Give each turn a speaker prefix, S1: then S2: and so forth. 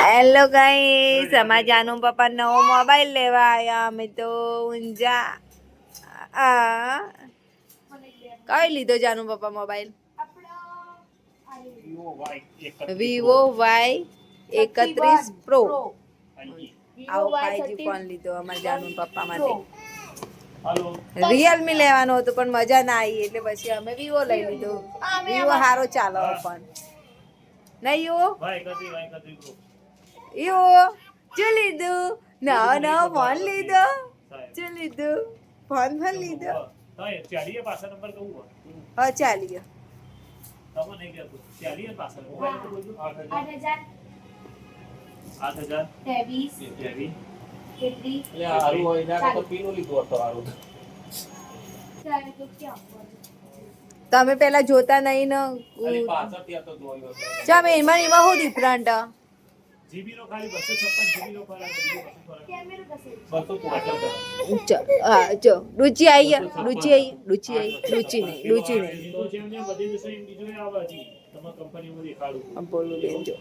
S1: Hello guys, અમારા જાનુ પપ્પા નવો મોબાઈલ લેવા આવ્યા. અમે તો ઊંઝા કઈ લીધો જાનુ પપ્પા મોબાઈલ? Vivo Y31 pro. આવો 5G ફોન લીધો અમારા જાનુ પપ્પા માટે. રિયલમી લેવાનો હતો પણ મજા ના આવી એટલે પછી અમે વિવો લઈ લીધો. વિવો સારો ચાલે ફોન નહીં? યો શું લીધું? નવો ફોન લીધો. શું લીધું? ફોન લીધો. હા ચાલી ગયો. તમે પેલા જોતા નહીં ને? ચાલ એમાં શું ડિફરન્ટ? રુચિ આવી ગયા. રુચિ નહીં બોલું બેન જો.